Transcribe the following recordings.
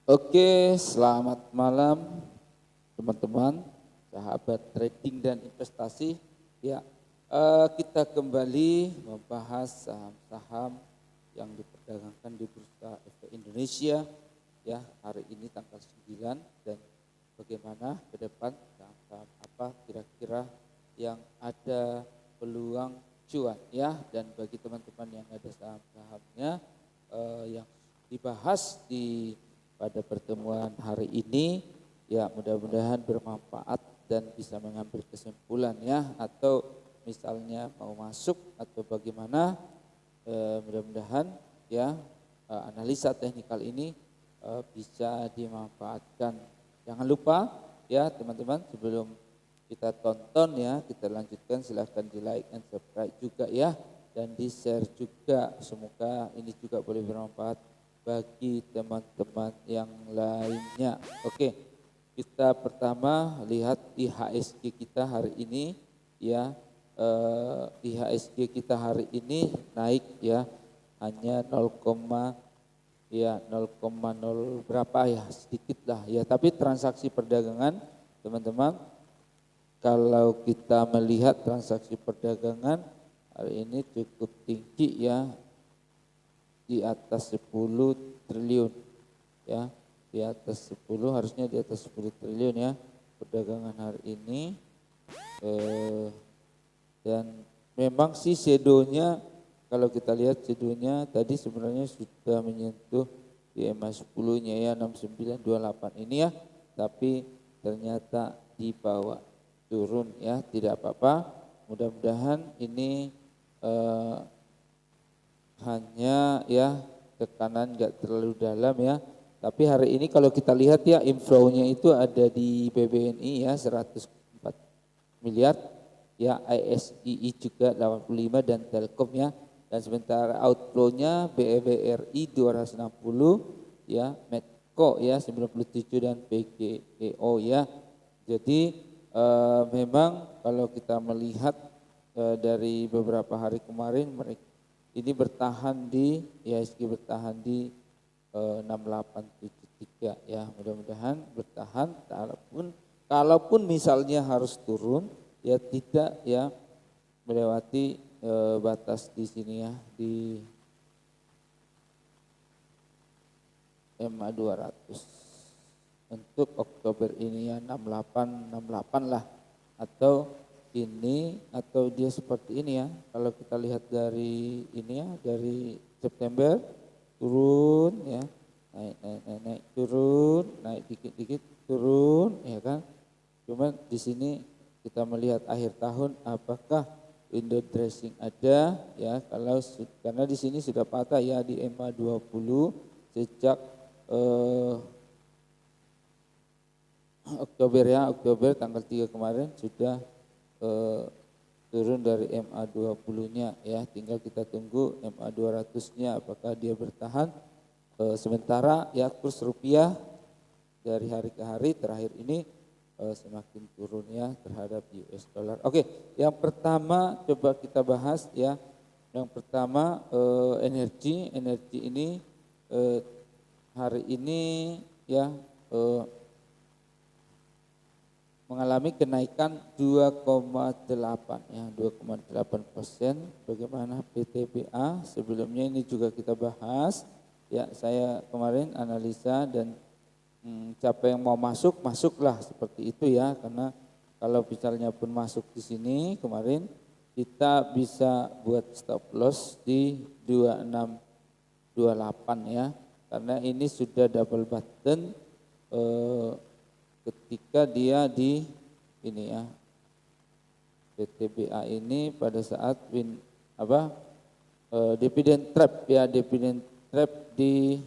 Oke, selamat malam teman-teman, sahabat trading dan investasi. Ya, kita kembali membahas saham-saham yang diperdagangkan di Bursa Efek Indonesia. Ya, hari ini tanggal 9 dan bagaimana ke depan saham-saham apa kira-kira yang ada peluang cuan ya, dan bagi teman-teman yang ada saham-sahamnya yang dibahas pada pertemuan hari ini, ya mudah-mudahan bermanfaat dan bisa mengambil kesimpulan ya, atau misalnya mau masuk atau bagaimana, mudah-mudahan ya analisa teknikal ini bisa dimanfaatkan. Jangan lupa ya teman-teman, sebelum kita tonton ya, kita lanjutkan, silahkan di like and subscribe juga ya, dan di share juga, semoga ini juga boleh bermanfaat bagi teman-teman yang lainnya. Oke, kita pertama lihat IHSG kita hari ini ya. IHSG kita hari ini naik ya, hanya 0, ya 0,0 berapa ya, sedikit lah ya. Tapi transaksi perdagangan teman-teman, kalau kita melihat transaksi perdagangan hari ini cukup tinggi ya, di atas 10 triliun ya, di atas 10, harusnya di atas 10 triliun ya perdagangan hari ini. Dan memang sih shadownya, kalau kita lihat shadownya tadi sebenarnya sudah menyentuh di EMA 10-nya ya, 6928 ini ya, tapi ternyata dibawa turun ya, tidak apa-apa. Mudah-mudahan ini hanya ya tekanan enggak terlalu dalam ya. Tapi hari ini kalau kita lihat ya, inflow-nya itu ada di BBNI ya 104 miliar ya, ISII juga 85 dan Telkom ya. Dan sementara outflow-nya BEBRI 260 ya, Medco ya 97 dan PGEO ya. Jadi memang kalau kita melihat dari beberapa hari kemarin, mereka ini bertahan di IHSG bertahan di 6873 ya, mudah-mudahan bertahan, kalaupun misalnya harus turun ya tidak ya melewati batas di sini ya, di EMA 200 untuk Oktober ini ya, 68 lah, atau ini, atau dia seperti ini ya. Kalau kita lihat dari ini ya, dari September turun ya, naik turun, naik dikit-dikit turun ya kan. Cuman di sini kita melihat akhir tahun apakah window dressing ada ya, kalau karena di sini sudah patah ya di EMA 20 sejak Oktober ya, Oktober tanggal 3 kemarin sudah turun dari MA 20-nya ya, tinggal kita tunggu MA 200-nya apakah dia bertahan. Sementara ya kurs rupiah dari hari ke hari terakhir ini semakin turun ya terhadap US dollar. Oke, yang pertama coba kita bahas ya. Yang pertama energi ini hari ini ya mengalami kenaikan 2,8 ya, 2,8%. Bagaimana PTBA? Sebelumnya ini juga kita bahas ya, saya kemarin analisa dan siapa yang mau masuk, masuklah seperti itu ya, karena kalau misalnya pun masuk di sini kemarin kita bisa buat stop loss di 2628 ya, karena ini sudah double button ketika dia di ini ya, PTBA ini pada saat dividend trap ya, dividend trap di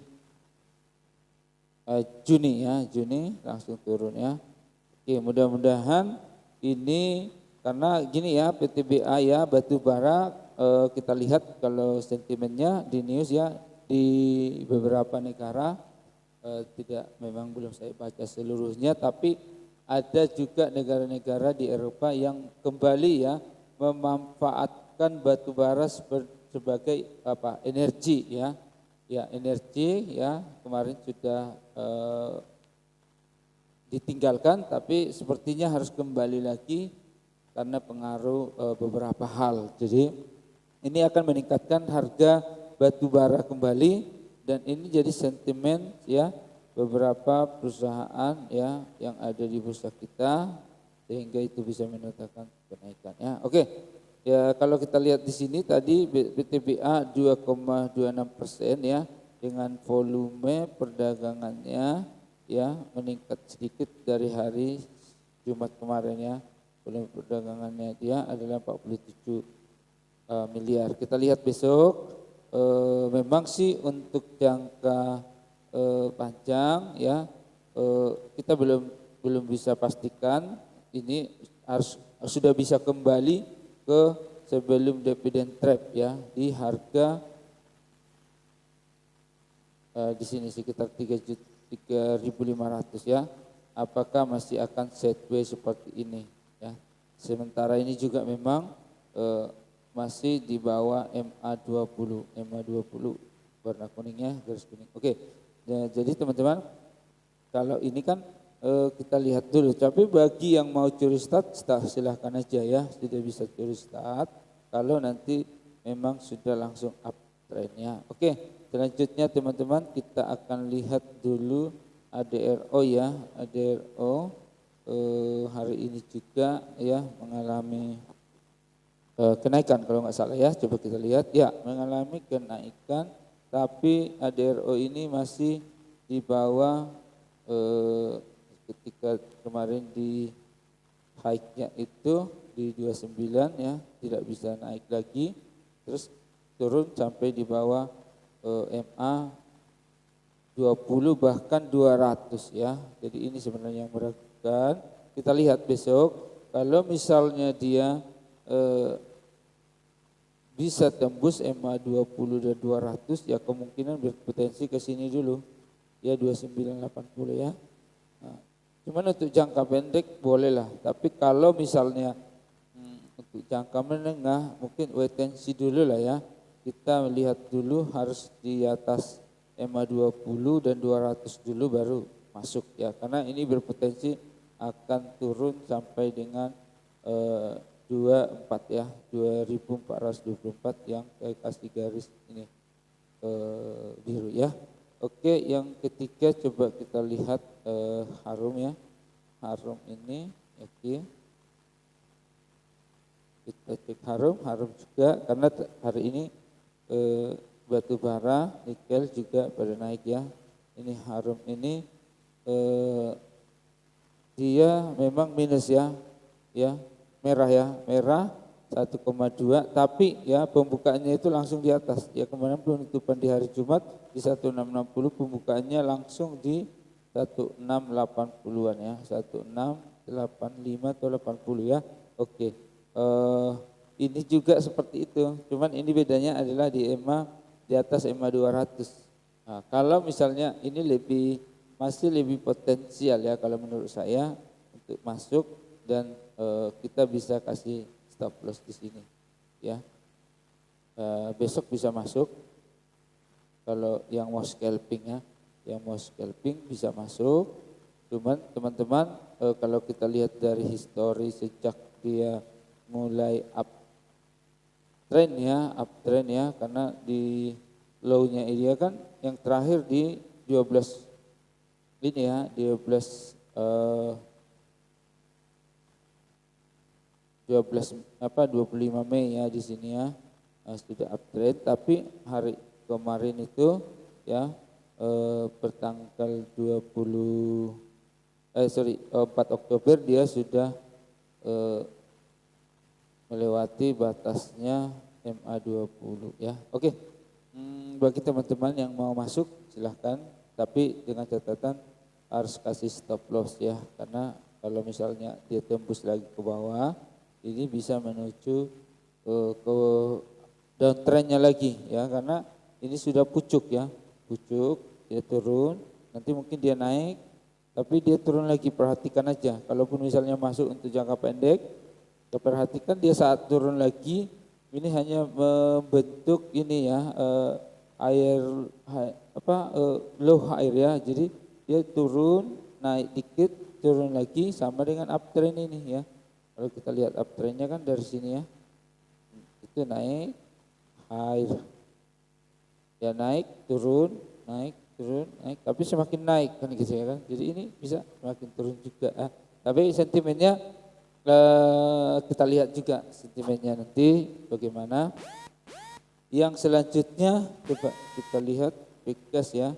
Juni ya, Juni langsung turun ya. Oke, mudah-mudahan ini karena gini ya, PTBA ya, batu bara kita lihat kalau sentimennya di news ya, di beberapa negara tidak, memang belum saya baca seluruhnya, tapi ada juga negara-negara di Eropa yang kembali ya memanfaatkan batu bara sebagai energi ya. Ya, energi ya kemarin sudah ditinggalkan, tapi sepertinya harus kembali lagi karena pengaruh beberapa hal. Jadi ini akan meningkatkan harga batu bara kembali, dan ini jadi sentimen ya beberapa perusahaan ya yang ada di bursa kita, sehingga itu bisa mendatangkan kenaikan ya. Oke. Ya, kalau kita lihat di sini tadi BTBA 2,26% ya, dengan volume perdagangannya ya meningkat sedikit dari hari Jumat kemarin ya. Volume perdagangannya dia adalah 47 miliar. Kita lihat besok, memang sih untuk jangka panjang ya, kita belum bisa pastikan ini harus sudah bisa kembali ke sebelum dividend trap ya, di harga di sini sekitar 3.500 ya. Apakah masih akan sideways seperti ini ya. Sementara ini juga memang masih di bawah MA20 warna kuningnya, garis kuning. Oke. Ya, jadi teman-teman, kalau ini kan kita lihat dulu, tapi bagi yang mau curi start silahkan aja ya, sudah bisa curi start kalau nanti memang sudah langsung up trendnya. Oke, selanjutnya teman-teman kita akan lihat dulu ADRO ya. ADRO hari ini juga ya mengalami kenaikan kalau nggak salah ya, coba kita lihat ya, mengalami kenaikan, tapi ADRO ini masih di bawah ketika kemarin di high-nya itu di 29 ya, tidak bisa naik lagi, terus turun sampai di bawah MA 20 bahkan 200 ya. Jadi ini sebenarnya yang meragukan. Kita lihat besok, kalau misalnya dia bisa tembus MA 20 dan 200 ya, kemungkinan berpotensi ke sini dulu ya, 2980 ya. Nah, cuman untuk jangka pendek bolehlah, tapi kalau misalnya untuk jangka menengah mungkin wait and see dulu lah ya. Kita melihat dulu harus di atas MA 20 dan 200 dulu baru masuk ya, karena ini berpotensi akan turun sampai dengan 24 ya, 2424 yang saya kasih garis ini biru ya. Oke, yang ketiga coba kita lihat Harum ya. Harum ini oke. Kita cek Harum juga karena hari ini batu bara, nikel juga pada naik ya. Ini Harum ini dia memang minus ya. Ya, merah ya, merah 1,2, tapi ya pembukaannya itu langsung di atas. Ya kemarin penutupan di hari Jumat di 1660, pembukaannya langsung di 1680-an ya, 1685 atau 80 ya. Oke. Ini juga seperti itu. Cuman ini bedanya adalah di EMA di atas EMA 200. Nah, kalau misalnya ini masih lebih potensial ya kalau menurut saya untuk masuk, dan kita bisa kasih stop loss di sini ya. Besok bisa masuk kalau yang mau scalping ya, yang mau scalping bisa masuk. Cuman teman-teman kalau kita lihat dari histori sejak dia mulai uptrend ya, karena di low-nya dia kan yang terakhir di 12 ini ya, 25 Mei ya di sini ya, sudah uptrend, tapi hari kemarin itu ya bertanggal 4 Oktober dia sudah melewati batasnya MA 20 ya. Oke. Bagi teman-teman yang mau masuk silahkan, tapi dengan catatan harus kasih stop loss ya, karena kalau misalnya dia tembus lagi ke bawah, ini bisa menuju ke downtrendnya lagi ya, karena ini sudah pucuk ya, dia turun, nanti mungkin dia naik, tapi dia turun lagi. Perhatikan aja, kalaupun misalnya masuk untuk jangka pendek, perhatikan dia saat turun lagi, ini hanya membentuk ini ya, air low air ya. Jadi dia turun, naik dikit, turun lagi sama dengan uptrend ini ya. Kalau kita lihat uptrendnya kan dari sini ya. Itu naik air. Ya naik, turun, naik, turun, naik. Tapi semakin naik kan gitu ya kan. Jadi ini bisa semakin turun juga. Tapi sentimennya kita lihat juga sentimennya nanti bagaimana. Yang selanjutnya coba kita lihat Bigas ya.